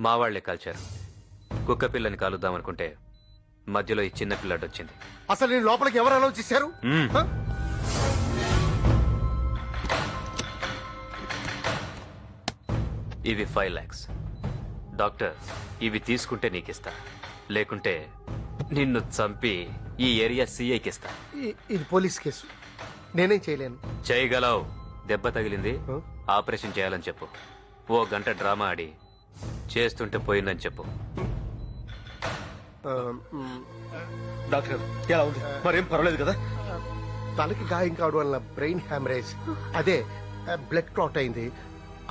మా వాళ్లే కాల్చారు. కుక్క పిల్లని కాలుద్దామనుకుంటే మధ్యలో ఈ చిన్న పిల్లడు వచ్చింది. అసలు నేను లోపలికి ఎవరు అలౌ చేశారు? హ? ఇవి 5 lakhs. డాక్టర్, ఇవి తీసుకుంటే నీకిస్తా, లేకుంటే నిన్ను చంపి ఈ ఏరియా సీఐకిస్తా. ఇది పోలీస్ కేసు, నేనేం చేయలేను. చేయగలవు. దెబ్బ తగిలింది, హ? ఆపరేషన్ చేయాలని చెప్పు. ఓ గంట డ్రామా ఆడి చేస్తుంటే పోయిందని చెప్పు. ఆ, మ్, డాక్టర్ ఎలా ఉంది? మరేం పర్వాలేదు కదా? తలకి గాయం కావడం వల్ల బ్రెయిన్ హ్యామరేజ్, అదే బ్లడ్ క్లాట్ అయింది.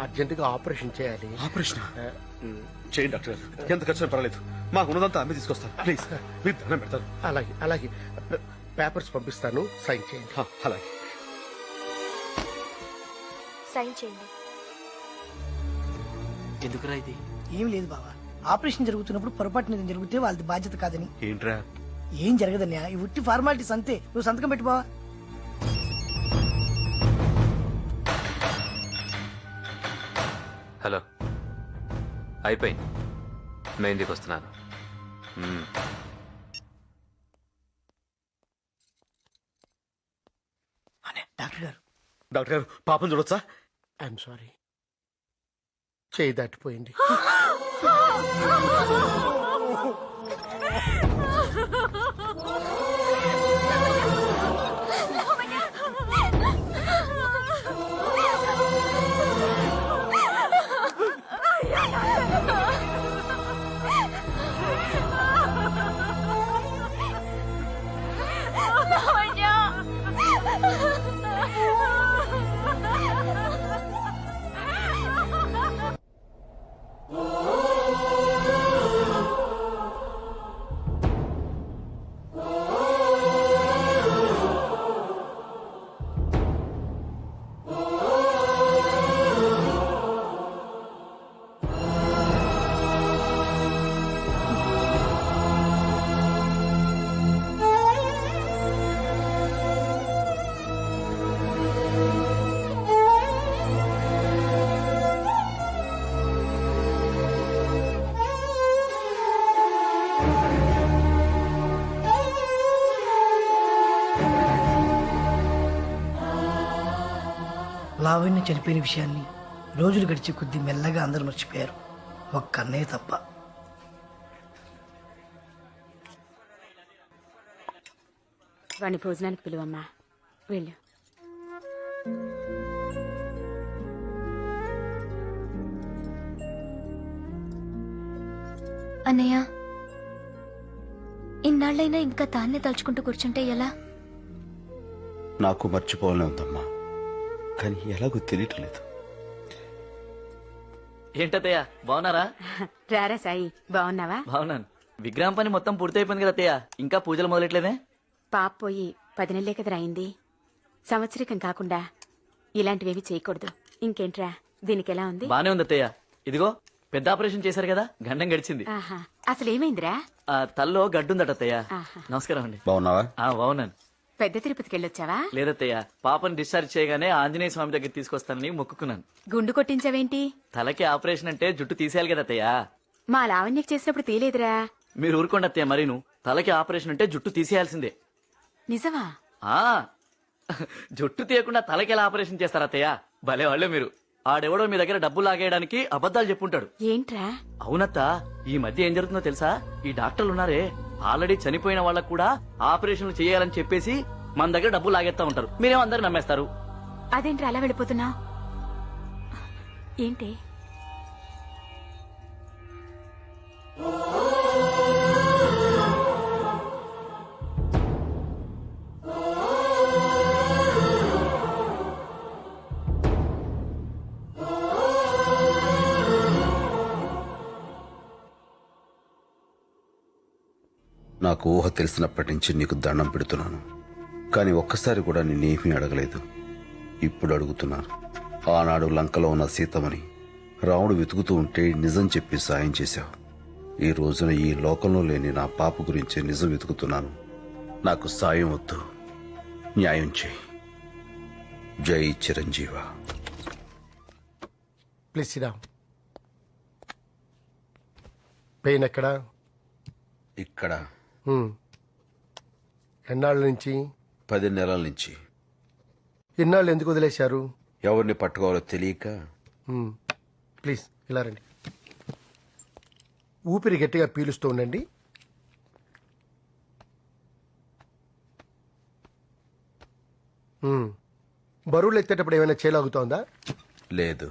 అర్జెంట్ గా ఆపరేషన్ చేయాలి. ఆపరేషన్ ఆ, మ్, చేయండి డాక్టర్, ఎంత ఖర్చు పర్వాలేదు. మాకు ఉన్నదంతా అమ్మి తీసుకొస్తాను. ప్లీజ్ మీరు దండం పెడతారు. అలాగే అలాగే పేపర్స్ పంపిస్తాను, సైన్ చేయండి. అలాగే. సైన్ చేయండి. ఎందుకురా ఇది? ఏం లేదు బావా, ఆపరేషన్ జరుగుతున్నప్పుడు పొరపాటున ఏదైనా జరిగితే వాళ్ళది బాధ్యత కాదని. ఏంట్రా? ఏం జరగదన్యా, ఈ ఉట్టి ఫార్మాలిటీస్ అంతే. నువ్వు సంతకం పెట్టు బావా. హలో, అయిపోయింది. మెహందీకి వస్తున్నాను. డాక్టర్ గారు, డాక్టర్ గారు పాపం చూడొచ్చా? ఐఎమ్ సారీ, చేయి దాటిపోయింది. లావణ్య చనిపోయిన విషయాన్ని రోజులు గడిచే కొద్దీ మెల్లగా అందరూ మర్చిపోయారు, ఒక్క అన్నయ్య తప్ప. వాణ్ణి భోజనానికి పిలువమ్మా, వెళ్ళు. అన్నయ్య, ఇన్నాళ్ళైనా ఇంకా తాన్నే తలుచుకుంటూ కూర్చుంటే ఎలా? నాకు మర్చిపోవాలని ఉందమ్మా, కానీ ఎలాగో తెలియట్లేదు. ఏంటత్తయ్య బాగున్నారా? రారా సాయి, బాగున్నావా? బాగున్నాను. విగ్రహం పని మొత్తం పూర్తయిపోయింది కదా అత్తయ్య, ఇంకా పూజలు మొదలెట్లేదే? పాప పోయి 10 నెలలే కదరా అయింది. సంవత్సరికం కాకుండా ఇలాంటివేవి చేయకూడదు. ఇంకేంట్రా, దీనికి ఎలా ఉంది? బానే ఉంది అత్తయ్య. ఇదిగో పెద్ద ఆపరేషన్ చేశారు కదా, గండం గడిచింది. ఆహా, అసలేమైందిరా? ఆ తల్లో గడ్డుందట అత్తయ్య. ఆహా. నమస్కారం అండి. బాగున్నావా? బాగున్నాను. పెద్ద తిరుపతికి వెళ్ళొచ్చావా? లేదత్తయ్య, పాపని డిశ్చార్జ్ చేయగానే ఆంజనేయ స్వామి దగ్గర తీసుకొస్తానని మొక్కుకున్నాను. గుండు కొట్టించావేంటి? తలకి ఆపరేషన్ అంటే జుట్టు తీసేయాలి కదా అత్తయ్య. మా లావణ్యకి చేసినప్పుడు తీలేదురా. మీరు ఊరుకోండి అత్తయ్య, మరీను తలకి ఆపరేషన్ అంటే జుట్టు తీసేయాల్సిందే. నిజమా? ఆ జుట్టు తీయకుండా తలకి ఎలా ఆపరేషన్ చేస్తారా అత్తయ్య? భలే వాళ్ళే మీరు. ఆడెవడో మీ దగ్గర డబ్బు లాగేయడానికి అబద్ధాలు చెప్పుంటాడు. ఏంట్రా? అవునత్త, ఈ మధ్య ఏం జరుగుతుందో తెలుసా? ఈ డాక్టర్లు ఉన్నారే, ఆల్రెడీ చనిపోయిన వాళ్ళకు కూడా ఆపరేషన్లు చేయాలని చెప్పేసి మన దగ్గర డబ్బు లాగేస్తా ఉంటారు. మీరేమో అందరు నమ్మేస్తారు. అదేంట్రా అలా వెళ్ళిపోతున్నావు? ఏంటి? నాకు ఊహ తెలిసినప్పటి నుంచి నీకు దండం పెడుతున్నాను, కానీ ఒక్కసారి కూడా నిన్నేమీ అడగలేదు. ఇప్పుడు అడుగుతున్నాను. ఆనాడు లంకలో ఉన్న సీతమని రాముడు వెతుకుతూ ఉంటే నిజం చెప్పి సాయం చేశావు. ఈ రోజున ఈ లోకంలో లేని నా పాప గురించి నిజం వెతుకుతున్నాను. నాకు సాయం వద్దు, న్యాయం చేయి. జై Chiranjeeva. Please SIT down. Pain ఎక్కడా? ఇక్కడ హ్మ్. ఎన్నాళ్ళ నుంచి? 10 నెలల నుంచి. ఇన్నాళ్ళు ఎందుకు వదిలేశారు? ఎవరిని పట్టుకోవాలో తెలియక. హ్మ్. ప్లీజ్ ఇలా రండి. ఊపిరి గట్టిగా పీలుస్తూ ఉండండి. హ్మ్. బరువులు ఎత్తేటప్పుడు ఏమైనా చేలాగుతోందా? లేదు.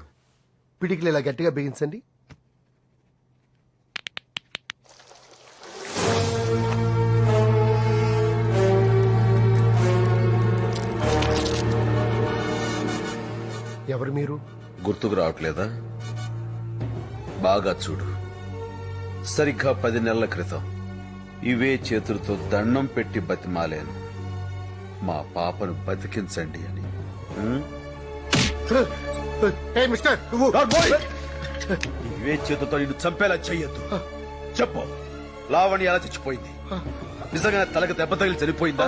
పిడికిలు ఇలా గట్టిగా బిగించండి. ఎవరు మీరు? గుర్తుకు రావట్లేదా? బాగా చూడు. సరిగ్గా 10 నెలల క్రితం ఇవే చేతులతో దండం పెట్టి బతిమాలాను, మా పాపను బతికించండి అని. ఉం? ఏ మిస్టర్, నువ్వు ఇవే చేతులతో నిన్ను చంపేలా చెయ్యొద్దు. చెప్పు, లావణ్య ఎలా చచ్చిపోయింది? నిజంగానే తలకు దెబ్బ తగిలి చనిపోయిందా,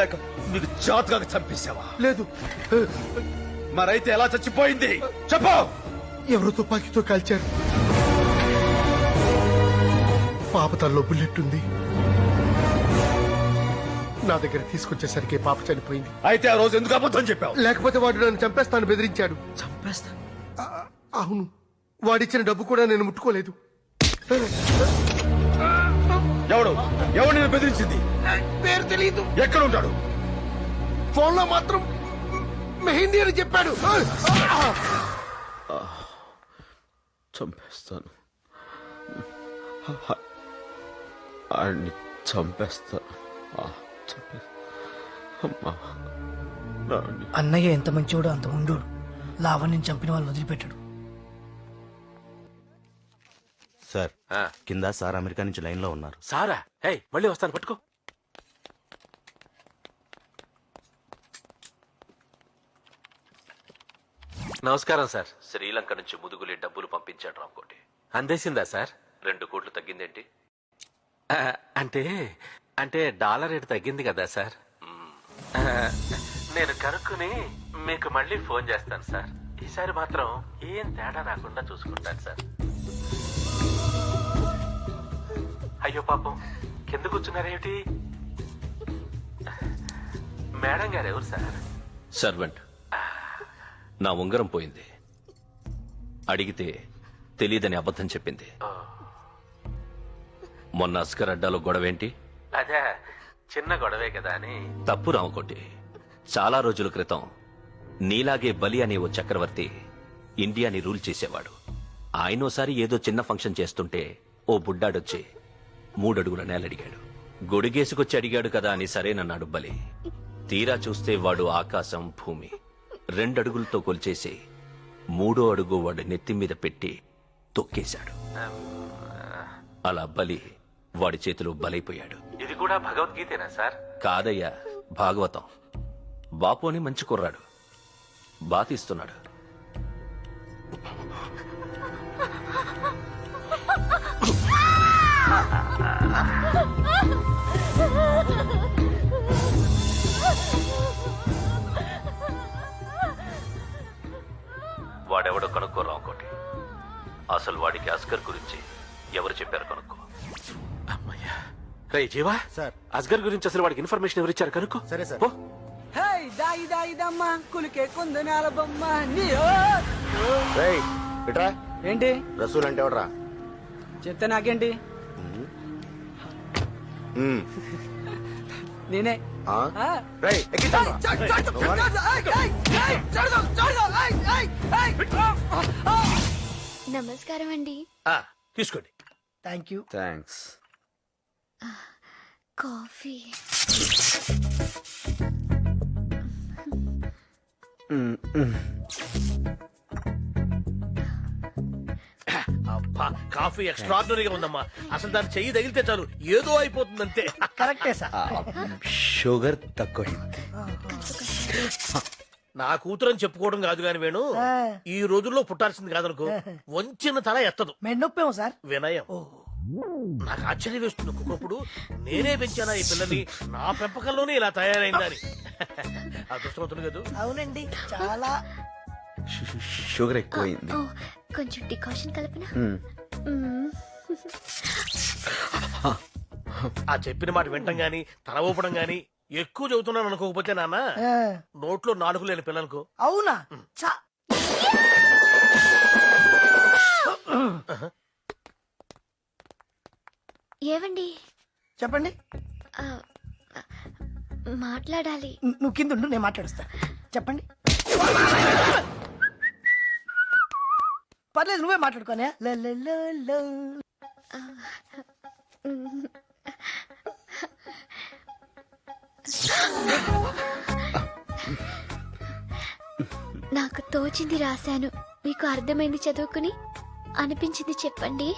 లేక నీకు జాతకాగా చంపేశావా? లేదు. మరైతే ఎలా చచ్చిపోయింది చెప్పు. ఎవరు తుపాకీతో కాల్చారు. పాప తనలో బుల్లెట్ ఉంది. నా దగ్గర తీసుకొచ్చేసరికి పాప చనిపోయింది. అయితే ఆ రోజు ఎందుకు అబద్ధం చెప్పావు? లేకపోతే వాడు నన్ను చంపేస్తాను బెదిరించాడు. చంపేస్తా. అవును, వాడిచ్చిన డబ్బు కూడా నేను ముట్టుకోలేదు. ఎవడు నేను బెదిరించింది? పేరు తెలియదు. ఎక్కడ ఉంటాడు? ఫోన్లో మాత్రం మెహిందీ అని చెప్పాడు. చంపేస్తాను, ఆడిని చంపేస్తాను. అన్నయ్య ఎంత మంచివాడో అంత ఉండోడు. లావణ్యం చంపిన వాళ్ళు వదిలిపెట్టాడు. సార్ కింద సార్ అమెరికా నుంచి లైన్ లో ఉన్నారు. సారా? హే, మళ్ళీ వస్తాను, పట్టుకో. నమస్కారం సార్. శ్రీలంక నుంచి ముదుగులే డబ్బులు పంపించాడు రామ్కోటి. అందేసిందా సార్? 2 కోట్లు తగ్గిందేంటి? ఆ, అంటే అంటే డాలర్ రేటు తగ్గింది కదా సార్. ఆ, నేను కనుక్కుని మీకు మళ్ళీ ఫోన్ చేస్తాను సార్. ఈసారి మాత్రం ఏం తేడా రాకుండా చూసుకుంటాను సార్. అయ్యో పాపం, కింద కూర్చున్నారేమిటి? మేడం గారు ఎవరు సార్? సర్వెంట్. నా ఉంగరం పోయింది, అడిగితే తెలీదని అబద్ధం చెప్పింది. మొన్న అస్కర్ అడ్డాలో గొడవేంటి? అదే చిన్న గొడవే కదా అని. తప్పు రామకోటి. చాలా రోజుల క్రితం నీలాగే బలి అనే ఓ చక్రవర్తి ఇండియాని రూల్ చేసేవాడు. ఆయనోసారి ఏదో చిన్న ఫంక్షన్ చేస్తుంటే ఓ బుడ్డాడొచ్చి 3 అడుగుల నేలడిగాడు. గొడిగేసుకొచ్చి అడిగాడు కదా అని సరేనన్నాడు బలి. తీరా చూస్తే వాడు ఆకాశం భూమి 2 అడుగులతో కొలిచేసి 3వ అడుగు వాడు నెత్తి మీద పెట్టి తొక్కేశాడు. అలా బలి వాడి చేతిలో బలైపోయాడు. ఇది కూడా భగవద్గీతేనా సార్? కాదయ్యా, భాగవతం. బాపోని మంచి కుర్రాడు, బాతిస్తున్నాడు. వాడెవడో కనుక్కోరా ఇంకోటి. అసలు వాడికి అస్కర్ గురించి ఎవరు చెప్పారు కనుక్కో. అమ్మయ్యా. రే జీవా సార్, అస్గర్ గురించి అసలు వాడికి ఇన్ఫర్మేషన్ ఎవరు ఇచ్చారు కనుక్కో. సరే సార్. పో. ఏంటి రసూల్ అంటే ఎవడరా? చెప్తే నాకేంటి? నేనే. నమస్కారం అండి. తీసుకోండి. Thank you. థ్యాంక్స్. కాఫీ. అబ్బా, కాఫీ ఎక్స్ట్రాడినరీగా ఉందమ్మా. అసలు దాన్ని చెయ్యి తగిలితే చాలు ఏదో అయిపోతుంది అంతే. కరెక్టే సార్. షుగర్ తక్కువైంది. నా కూతురు అని చెప్పుకోవడం కాదు గాని వేణు, ఈ రోజుల్లో పుట్టాల్సింది కాదనుకో. వంచిన తల ఎత్తదు. మెండొప్పేమో సార్. వినయం. నాకు ఆశ్చర్యం వేస్తుంది ఒక్కొక్కప్పుడు. నేనే పెంచానా ఈ పిల్లని, నా పెంపకంలోనే ఇలా తయారైందని. అదృష్టవంతుడు కదా. అవునండి, చాలా. షుగర్ ఎక్కువైంది. కొంచెం డికాషన్ కలపనా? ఆ చెప్పిన మాట వింటం గాని తల ఊపడం గాని ఎక్కువ చదువుతున్నాను అనుకోకపోతే నాన్న ఆ, నోట్లో నాలుగు లేని పిల్లలకు అవునా చా ఏవండి చెప్పండి. ఆ, మాట్లాడాలి. నువ్వు కింద ఉండు, నేను మాట్లాడుస్తా. చెప్పండి. పర్లేదు, నువ్వే మాట్లాడుకోనే. నాకు తోచింది రాశాను, మీకు అర్థమైంది చదువుకుని, అనిపించింది చెప్పండి.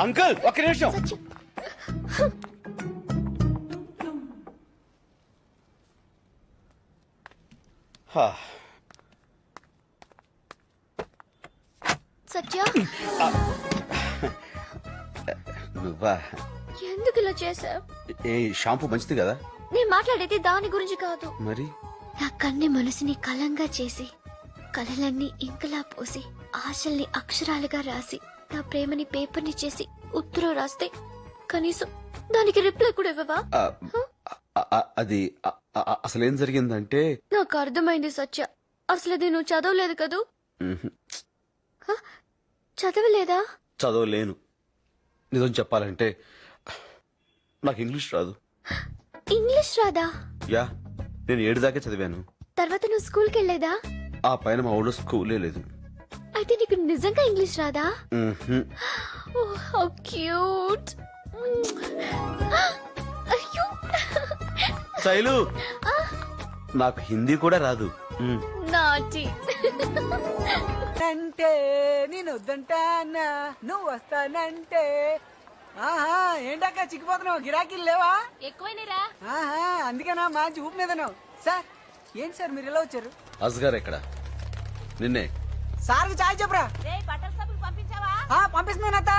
అంకుల్ ఒక్క నిమిషం. హా, సత్య, నువ్వా? ఎందుకు ఇలా చేసావు? ఏ షాంపూ మంచిది కదా? నేను మాట్లాడేది దాని గురించి కాదు. మరి నా కన్ని మనసుని కలంగా చేసి, కలలన్నీ ఇంకలా పోసి, ఆశల్ని అక్షరాలుగా రాసి, నా ప్రేమని పేపర్ని చేసి ఉత్తరం రాస్తే కనీసం దానికి రిప్లై కూడా ఇవ్వవా? అది అసలేం జరిగిందంటే నాకు అర్థమైంది సత్య, అసలు అది నువ్వు చదవలేదు కదూ? హ? చదవలేదా? చదవలేను. నిజం చెప్పాలంటే నాకు ఇంగ్లీష్ రాదు. ఇంగ్లీష్ రాదా? యా, నేను 7 దాకా చదివాను. తర్వాత నువ్వు స్కూల్కి వెళ్ళేదా? ఆ పైన మా ఊళ్ళో స్కూలే లేదు. అయితే నీకు నిజంగా ఇంగ్లీష్ రాదా? మ్హూ. Oh, how cute. అయ్యో. శైలు, నాకు హిందీ కూడా రాదు. నాటి. అంటే నేను వద్దంటానా, నువ్వు వస్తానంటే. ఆహా, ఏంటక్క చిక్కిపోతున్నావు? గిరాకీలు లేవా? ఎక్కువైనరా? ఆహా, అందుకేనా మంచి ఊపు మీదను. సార్, ఏంటి సార్ మీరు ఎలా వచ్చారు? అస్గార్ ఎక్కడ? నిన్నే. సార్కి చాయ్ చెప్పరా. పంపిస్తున్నాను అత్త.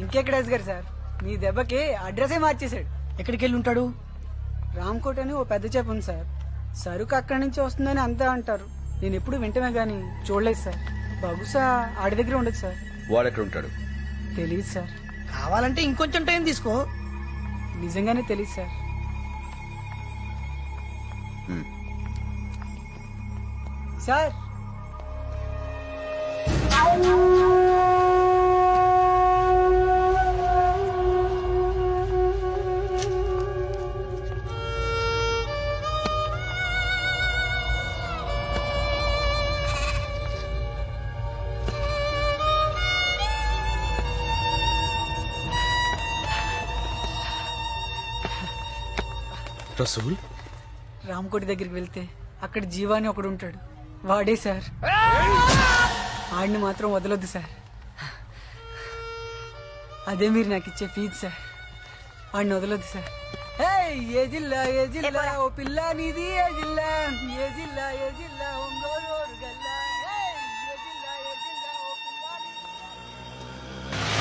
ఇంకెక్కడ గారు సార్, మీ దెబ్బకి అడ్రసే మార్చేశాడు. ఎక్కడికి వెళ్ళి ఉంటాడు? రామ్కోట్ అని ఓ పెద్ద చేప ఉంది సార్. సరుకు అక్కడి నుంచి వస్తుందని అంతే అంటారు. నేను ఎప్పుడు వింటమే గానీ చూడలేదు సార్. బహుశా ఆడి దగ్గర ఉండదు సార్. వాడెక్కడ ఉంటాడు? తెలియదు సార్. కావాలంటే ఇంకొంచెం టైం తీసుకో. నిజంగానే తెలియదు సార్. సార్, రసూల్, రామ్కోటి దగ్గరికి వెళ్తే అక్కడ జీవాని ఒకడు ఉంటాడు. వాడే సార్. ఆడిని మాత్రం వదలొద్దు సార్. అదే మీరు నాకు ఇచ్చే ఫీజు సార్. ఆడిని వదలొద్దు సార్. ఏ జిల్లా ఓ పిల్ల నీది, ఏ జిల్లా, ఏ జిల్లా, ఏ జిల్లా ఓ